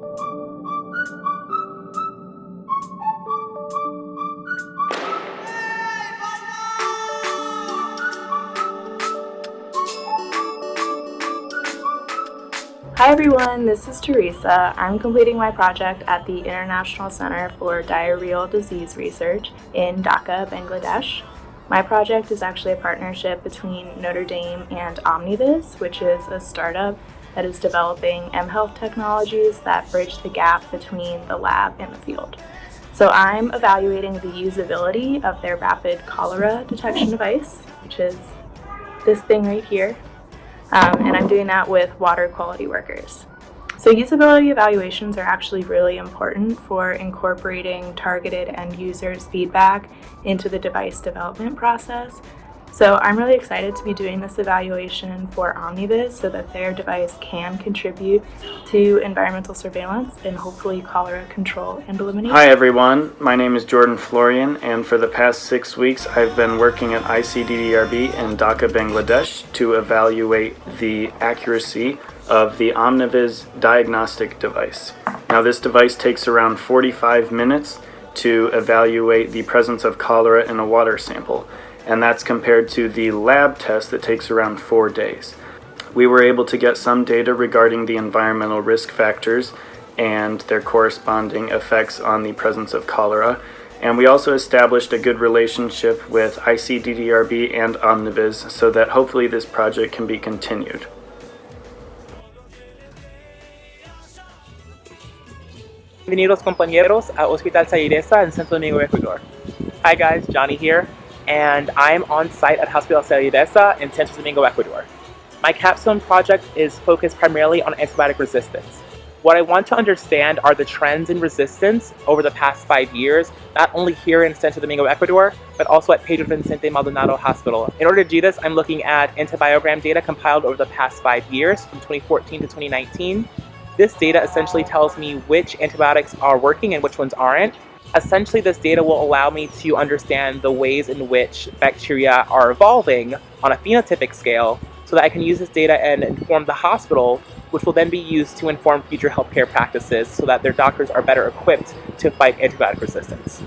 Hi everyone, this is Teresa. I'm completing my project at the International Center for Diarrheal Disease Research in Dhaka, Bangladesh. My project is actually a partnership between Notre Dame and Omnivis, which is a startup that is developing mHealth technologies that bridge the gap between the lab and the field. So I'm evaluating the usability of their rapid cholera detection device, which is this thing right here. And I'm doing that with water quality workers. So usability evaluations are actually really important for incorporating targeted end users' feedback into the device development process. So I'm really excited to be doing this evaluation for Omnivis so that their device can contribute to environmental surveillance and hopefully cholera control and elimination. Hi everyone, my name is Jordan Florian, and for the past 6 weeks I've been working at ICDDRB in Dhaka, Bangladesh to evaluate the accuracy of the Omnivis diagnostic device. Now this device takes around 45 minutes to evaluate the presence of cholera in a water sample, and that's compared to the lab test that takes around 4 days. We were able to get some data regarding the environmental risk factors and their corresponding effects on the presence of cholera, and we also established a good relationship with ICDDRB and Omnivis so that hopefully this project can be continued. Bienvenidos compañeros a Hospital Sayidesa in Santo Domingo, Ecuador. Hi guys, Johnny here, and I'm on site at Hospital Sayidesa in Santo Domingo, Ecuador. My Capstone project is focused primarily on antibiotic resistance. What I want to understand are the trends in resistance over the past 5 years, not only here in Santo Domingo, Ecuador, but also at Pedro Vicente Maldonado Hospital. In order to do this, I'm looking at antibiogram data compiled over the past 5 years, from 2014 to 2019. This data essentially tells me which antibiotics are working and which ones aren't. Essentially, this data will allow me to understand the ways in which bacteria are evolving on a phenotypic scale so that I can use this data and inform the hospital, which will then be used to inform future healthcare practices so that their doctors are better equipped to fight antibiotic resistance.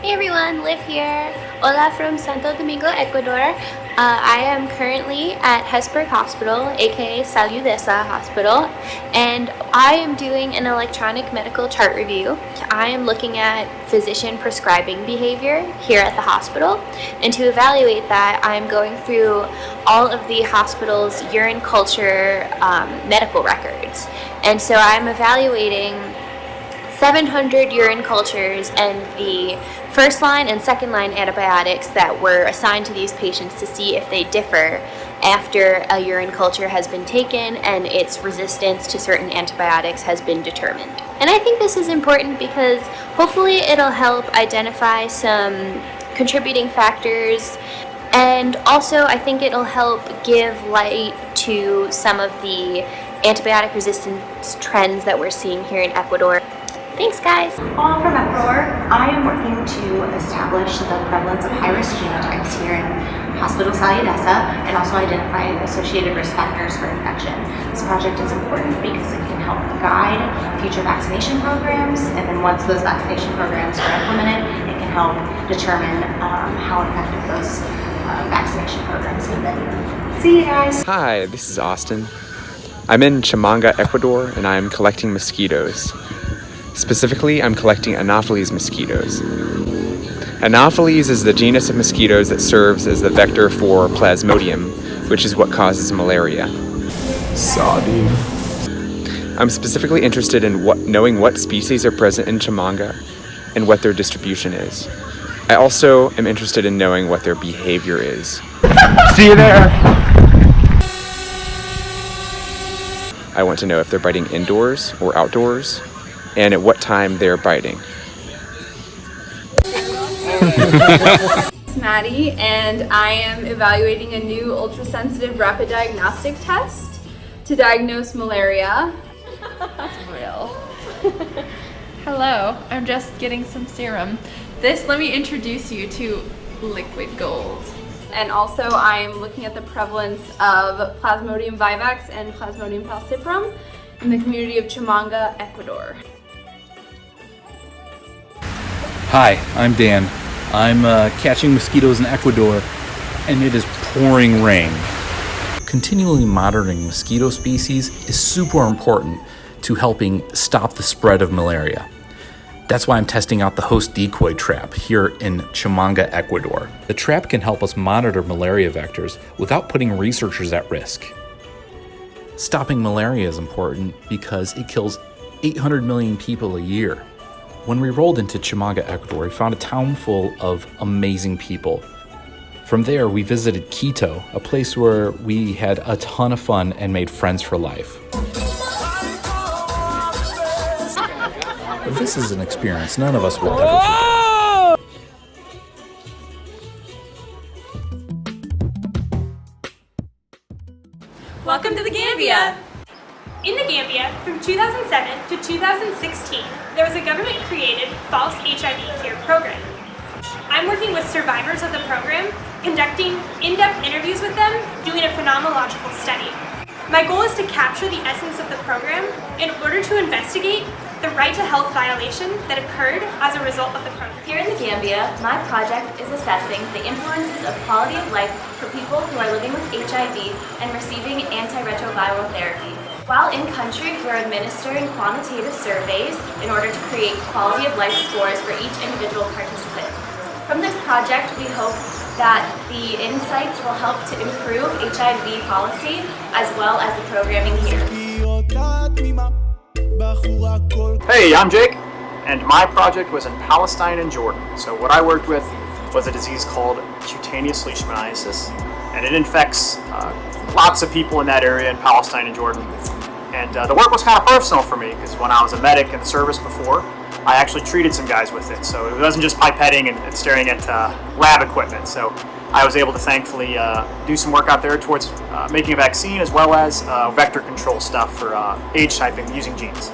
Hey everyone, Liv here. Hola from Santo Domingo, Ecuador. I am currently at Hesburgh Hospital, aka Saludesa Hospital, and I am doing an electronic medical chart review. I am looking at physician prescribing behavior here at the hospital, and to evaluate that, I'm going through all of the hospital's urine culture medical records. And so I'm evaluating 700 urine cultures and the first line and second line antibiotics that were assigned to these patients to see if they differ after a urine culture has been taken and its resistance to certain antibiotics has been determined. And I think this is important because hopefully it'll help identify some contributing factors, and also I think it'll help give light to some of the antibiotic resistance trends that we're seeing here in Ecuador. Thanks, guys. All from Ecuador. I am working to establish the prevalence of high-risk genotypes here in Hospital Sayidesa and also identify associated risk factors for infection. This project is important because it can help guide future vaccination programs, and then once those vaccination programs are implemented, it can help determine how effective those vaccination programs have been. See you guys. Hi, this is Austin. I'm in Chimanga, Ecuador, and I am collecting mosquitoes. Specifically, I'm collecting Anopheles mosquitoes. Anopheles is the genus of mosquitoes that serves as the vector for Plasmodium, which is what causes malaria. Saudi. I'm specifically interested in knowing what species are present in Chimanga and what their distribution is. I also am interested in knowing what their behavior is. See you there! I want to know if they're biting indoors or outdoors, and at what time they're biting. It's Maddie, and I am evaluating a new ultrasensitive rapid diagnostic test to diagnose malaria. That's real. Hello, I'm just getting some serum. Let me introduce you to liquid gold. And also I'm looking at the prevalence of Plasmodium vivax and Plasmodium falciparum. in the community of Chimanga, Ecuador. Hi, I'm Dan. I'm catching mosquitoes in Ecuador, and it is pouring rain. Continually monitoring mosquito species is super important to helping stop the spread of malaria. That's why I'm testing out the host decoy trap here in Chimanga, Ecuador. The trap can help us monitor malaria vectors without putting researchers at risk. Stopping malaria is important because it kills 800 million people a year. When we rolled into Chimanga, Ecuador, we found a town full of amazing people. From there, we visited Quito, a place where we had a ton of fun and made friends for life. This is an experience none of us will ever forget. Welcome to the Gambia! In the Gambia, from 2007 to 2016, there was a government-created false HIV cure program. I'm working with survivors of the program, conducting in-depth interviews with them, doing a phenomenological study. My goal is to capture the essence of the program in order to investigate the right to health violation that occurred as a result of the program. Here in the Gambia, my project is assessing the influences of quality of life for people who are living with HIV and receiving antiretroviral therapy. While in country, we're administering quantitative surveys in order to create quality of life scores for each individual participant. From this project, we hope that the insights will help to improve HIV policy as well as the programming here. Hey, I'm Jake, and my project was in Palestine and Jordan. So what I worked with was a disease called cutaneous leishmaniasis, and it infects lots of people in that area in Palestine and Jordan. And the work was kind of personal for me because when I was a medic in the service before, I actually treated some guys with it. So it wasn't just pipetting and staring at lab equipment. So I was able to thankfully do some work out there towards making a vaccine as well as vector control stuff for age typing using genes.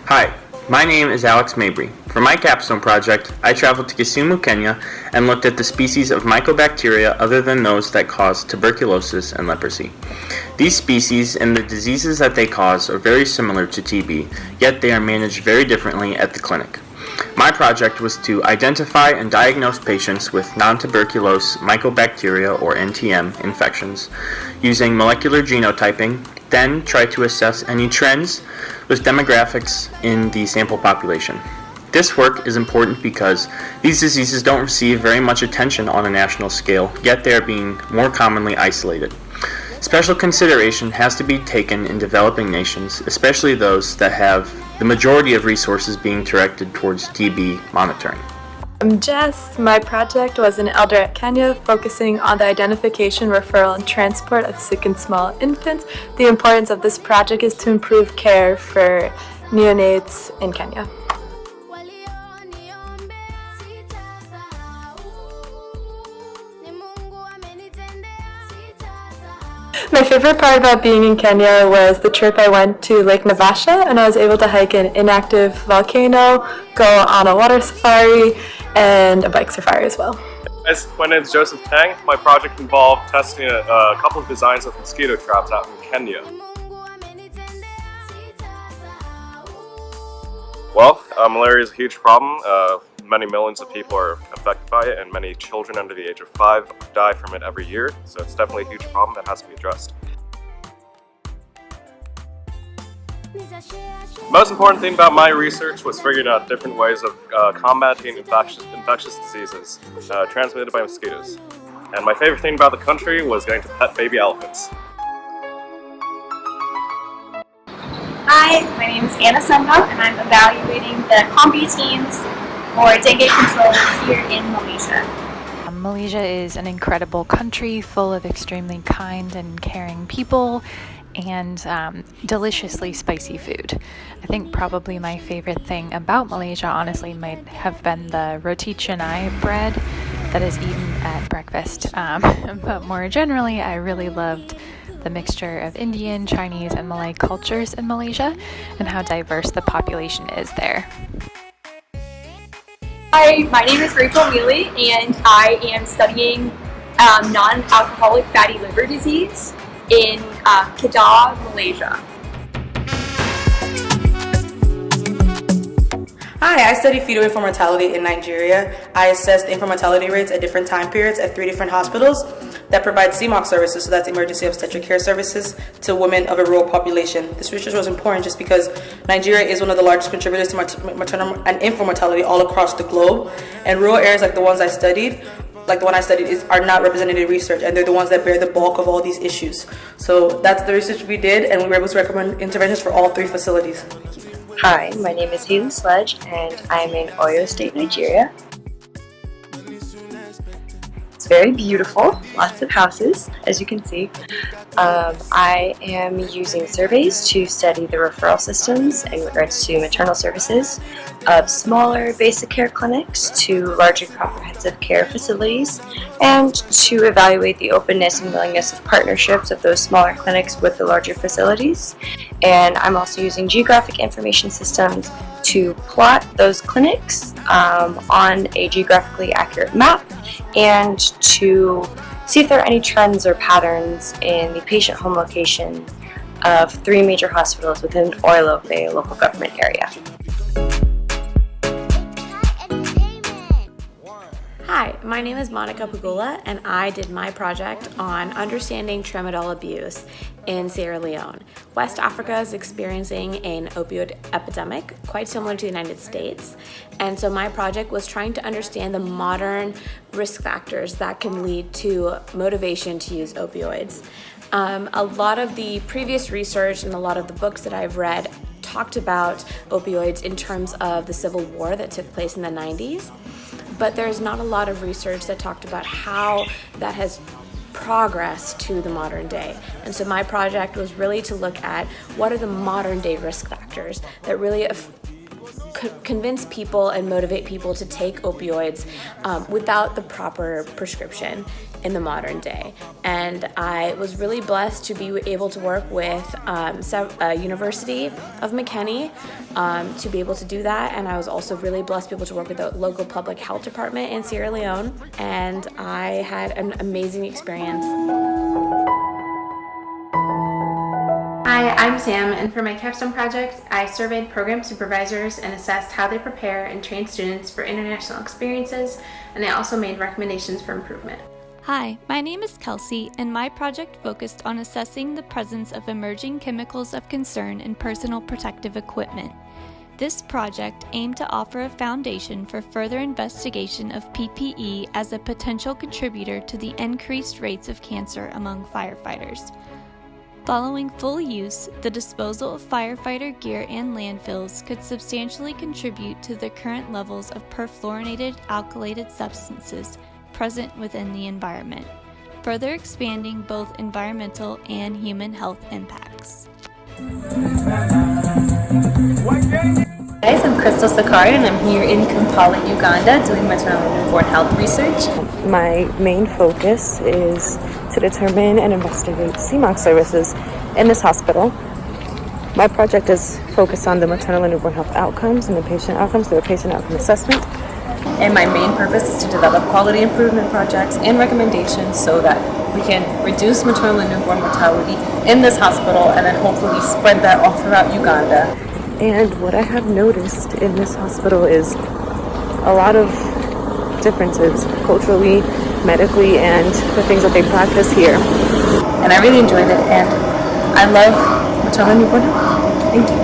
Hi, my name is Alex Mabry. For my Capstone project, I traveled to Kisumu, Kenya, and looked at the species of mycobacteria other than those that cause tuberculosis and leprosy. These species and the diseases that they cause are very similar to TB, yet they are managed very differently at the clinic. My project was to identify and diagnose patients with non-tuberculous mycobacteria or NTM infections using molecular genotyping, then try to assess any trends with demographics in the sample population. This work is important because these diseases don't receive very much attention on a national scale, yet they are being more commonly isolated. Special consideration has to be taken in developing nations, especially those that have the majority of resources being directed towards TB monitoring. I'm Jess. My project was in Eldoret, Kenya, focusing on the identification, referral, and transport of sick and small infants. The importance of this project is to improve care for neonates in Kenya. My favorite part about being in Kenya was the trip I went to Lake Naivasha, and I was able to hike an inactive volcano, go on a water safari, and a bike safari as well. My name is Joseph Tang. My project involved testing a couple of designs of mosquito traps out in Kenya. Well, malaria is a huge problem. Many millions of people are affected by it, and many children under the age of 5 die from it every year. So it's definitely a huge problem that has to be addressed. Most important thing about my research was figuring out different ways of combating infectious diseases transmitted by mosquitoes. And my favorite thing about the country was getting to pet baby elephants. Hi, my name is Anna Sundog, and I'm evaluating the Combi teams for dengue control here in Malaysia. Malaysia is an incredible country full of extremely kind and caring people and deliciously spicy food. I think probably my favorite thing about Malaysia honestly might have been the roti canai bread that is eaten at breakfast. But more generally, I really loved the mixture of Indian, Chinese, and Malay cultures in Malaysia and how diverse the population is there. Hi, my name is Rachel Mealy, and I am studying non-alcoholic fatty liver disease. in Kedah, Malaysia. Hi, I study fetal infant mortality in Nigeria. I assessed infant mortality rates at different time periods at 3 different hospitals that provide CMOC services, so that's emergency obstetric care services, to women of a rural population. This research was important just because Nigeria is one of the largest contributors to maternal and infant mortality all across the globe, and rural areas like the one I studied, are not represented in research, and they're the ones that bear the bulk of all these issues. So that's the research we did, and we were able to recommend interventions for all 3 facilities. Hi, my name is Haley Sledge, and I'm in Oyo State, Nigeria. It's very beautiful, lots of houses, as you can see. I am using surveys to study the referral systems in regards to maternal services of smaller basic care clinics to larger comprehensive care facilities, and to evaluate the openness and willingness of partnerships of those smaller clinics with the larger facilities. And I'm also using geographic information systems to plot those clinics on a geographically accurate map, and to see if there are any trends or patterns in the patient home location of 3 major hospitals within Oilo Bay local government area. Hi, my name is Monica Pagula, and I did my project on understanding tramadol abuse in Sierra Leone. West Africa is experiencing an opioid epidemic, quite similar to the United States, and so my project was trying to understand the modern risk factors that can lead to motivation to use opioids. A lot of the previous research and a lot of the books that I've read talked about opioids in terms of the Civil War that took place in the 90s. But there's not a lot of research that talked about how that has progressed to the modern day. And so my project was really to look at what are the modern day risk factors that really convince people and motivate people to take opioids without the proper prescription in the modern day. And I was really blessed to be able to work with University of McKinney to be able to do that. And I was also really blessed to be able to work with the local public health department in Sierra Leone. And I had an amazing experience. Hi, I'm Sam, and for my Capstone project, I surveyed program supervisors and assessed how they prepare and train students for international experiences, and I also made recommendations for improvement. Hi, my name is Kelsey, and my project focused on assessing the presence of emerging chemicals of concern in personal protective equipment. This project aimed to offer a foundation for further investigation of PPE as a potential contributor to the increased rates of cancer among firefighters. Following full use, the disposal of firefighter gear and landfills could substantially contribute to the current levels of perfluorinated alkylated substances present within the environment, further expanding both environmental and human health impacts. Guys, I'm Crystal Sakari, and I'm here in Kampala, Uganda, doing maternal and newborn health research. My main focus is to determine and investigate CMOC services in this hospital. My project is focused on the maternal and newborn health outcomes and the patient outcomes through a patient outcome assessment. And my main purpose is to develop quality improvement projects and recommendations so that we can reduce maternal and newborn mortality in this hospital, and then hopefully spread that all throughout Uganda. And what I have noticed in this hospital is a lot of differences culturally, medically, and the things that they practice here. And I really enjoyed it, and I love maternal and newborn health. Thank you.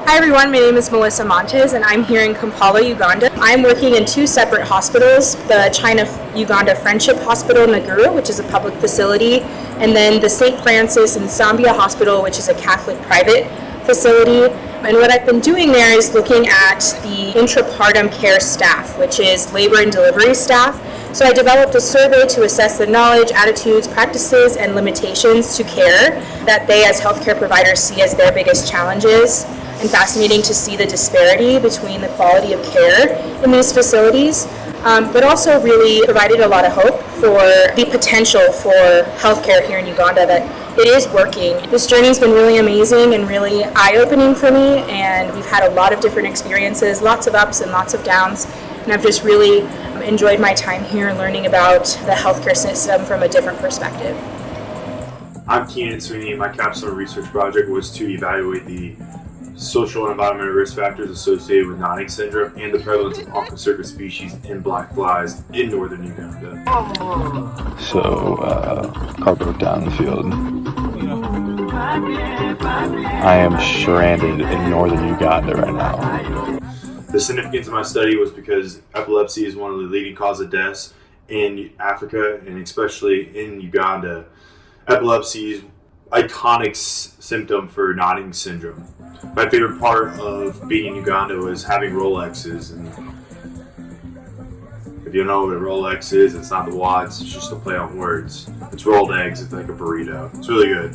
Hi everyone, my name is Melissa Montes, and I'm here in Kampala, Uganda. I'm working in 2 separate hospitals, the China-Uganda Friendship Hospital, Naguru, which is a public facility, and then the St. Francis and Zambia Hospital, which is a Catholic private facility. And what I've been doing there is looking at the intrapartum care staff, which is labor and delivery staff. So I developed a survey to assess the knowledge, attitudes, practices, and limitations to care that they as healthcare providers see as their biggest challenges. And fascinating to see the disparity between the quality of care in these facilities, but also really provided a lot of hope for the potential for healthcare here in Uganda, that it is working. This journey's been really amazing and really eye-opening for me, and we've had a lot of different experiences, lots of ups and lots of downs, and I've just really enjoyed my time here learning about the healthcare system from a different perspective. I'm Keenan Sweeney, and my Capstone research project was to evaluate the social and environmental risk factors associated with nodding syndrome and the prevalence of onchocercus species in black flies in northern Uganda. So, car broke down in the field. I am stranded in northern Uganda right now. The significance of my study was because epilepsy is one of the leading causes of deaths in Africa and especially in Uganda. Epilepsy is iconic symptom for nodding syndrome. My favorite part of being in Uganda was having Rolexes, and if you don't know what a Rolex is, it's not the watch, it's just a play on words. It's rolled eggs, it's like a burrito. It's really good.